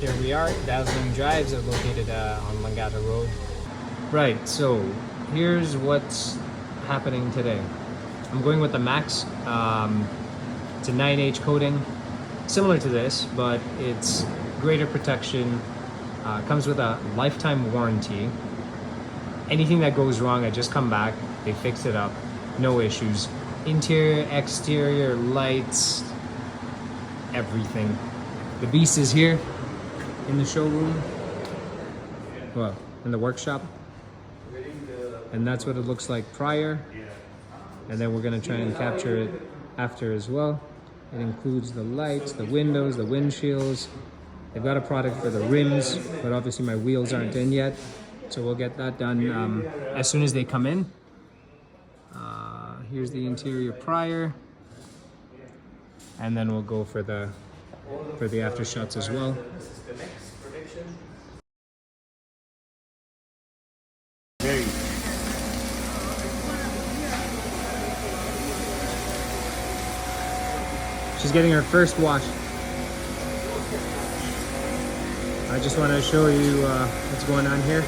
Here we are, Dazzling Drives are located on Langata Road. Right, so here's what's happening today. I'm going with the Max. It's a 9H coating, similar to this, but it's greater protection. Comes with a lifetime warranty. Anything that goes wrong, I just come back, they fix it up, no issues. Interior, exterior, lights, everything. The beast is here in the showroom, well, in the workshop, and that's what it looks like prior, and then we're going to try and capture it after as well. It includes the lights, the windows, the windshields. They've got a product for the rims, but obviously my wheels aren't in yet, so we'll get that done as soon as they come in. Here's the interior prior, and then we'll go for the after shots as well. She's getting her first wash. I just want to show you what's going on here.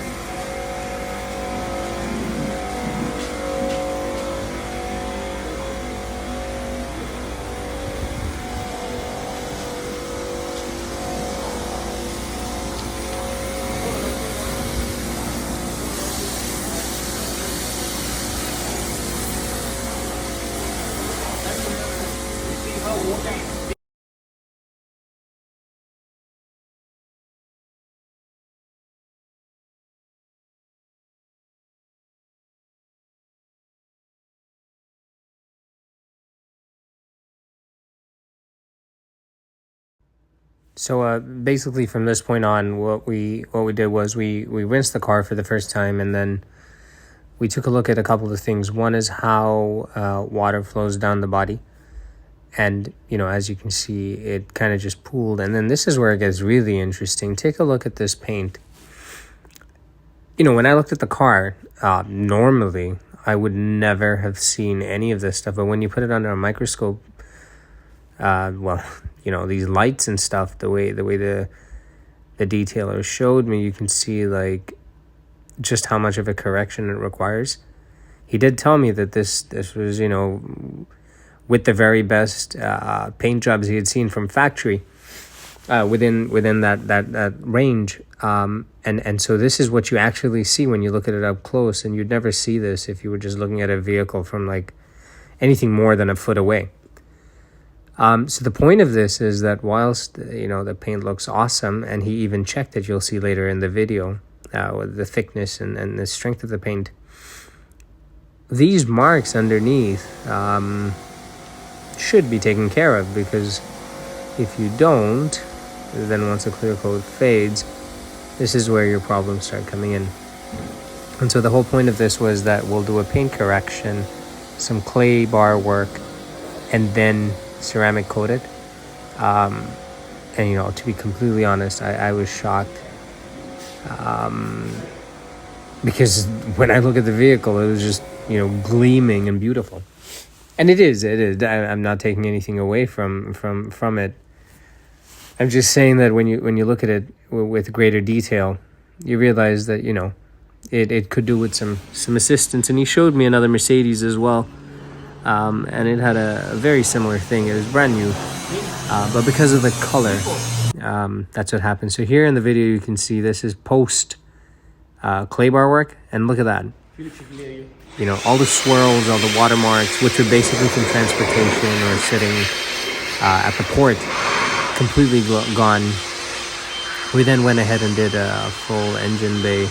So basically from this point on, what we did was we rinsed the car for the first time, and then we took a look at a couple of things. One is how water flows down the body. And, you know, as you can see, it kind of just pooled. And then this is where it gets really interesting. Take a look at this paint. You know, when I looked at the car, normally I would never have seen any of this stuff. But when you put it under a microscope, well, you know, these lights and stuff, the way the detailer showed me, you can see like just how much of a correction it requires. He did tell me that this was, you know, with the very best paint jobs he had seen from factory within that range. And so this is what you actually see when you look at it up close, and you'd never see this if you were just looking at a vehicle from like anything more than a foot away. So the point of this is that whilst, you know, the paint looks awesome, and he even checked it, you'll see later in the video, with the thickness and the strength of the paint, these marks underneath should be taken care of, because if you don't, then once the clear coat fades, this is where your problems start coming in. And so the whole point of this was that we'll do a paint correction, some clay bar work, and then ceramic coat it. And, you know, to be completely honest, I was shocked, because when I look at the vehicle, it was just, you know, gleaming and beautiful. And it is. I'm not taking anything away from it. I'm just saying that when you look at it with greater detail, you realize that, you know, it could do with some assistance. And he showed me another Mercedes as well, and it had a very similar thing. It was brand new, but because of the color, that's what happened. So here in the video, you can see this is post clay bar work, and look at that. You know, all the swirls, all the watermarks, which are basically from transportation or sitting at the port, completely gone. We then went ahead and did a full engine bay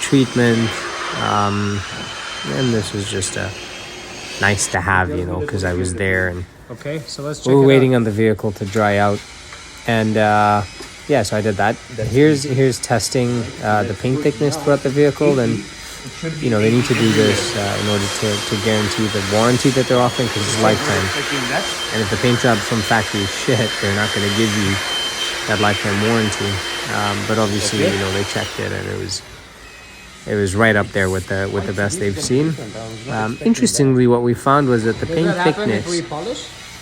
treatment, and this was just a nice to have, you know, because I was there, and okay, so let's check we were waiting on the vehicle to dry out, and yeah, so I did that. Here's testing the paint thickness throughout the vehicle, and you know, they need to do this in order to guarantee the warranty that they're offering, because it's lifetime. And if the paint job from factory is shit, they're not going to give you that lifetime warranty. But obviously, you know, they checked it, and it was right up there with the best they've seen. Interestingly, what we found was that the paint thickness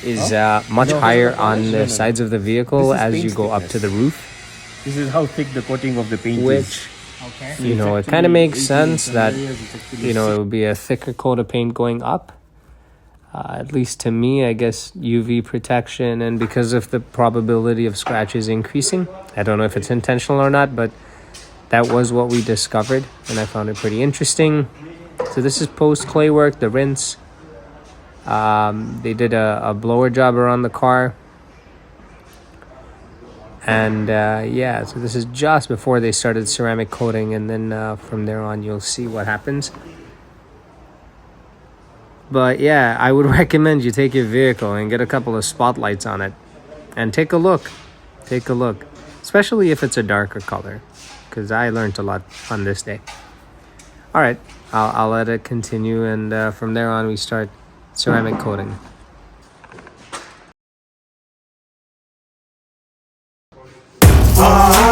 is much higher on the sides of the vehicle as you go up to the roof. This is how thick the coating of the paint is. which, Okay. you know, it kind of makes sense that, you know, it would be a thicker coat of paint going up. At least to me, I guess UV protection, and because of the probability of scratches increasing. I don't know if it's intentional or not, but that was what we discovered, and I found it pretty interesting. So this is post clay work, the rinse. They did a blower job around the car. And yeah, so this is just before they started ceramic coating, and then from there on you'll see what happens. But yeah, I would recommend you take your vehicle and get a couple of spotlights on it and take a look. Take a look, especially if it's a darker color, because I learned a lot on this day. All right, I'll let it continue, and from there on we start ceramic coating. Ah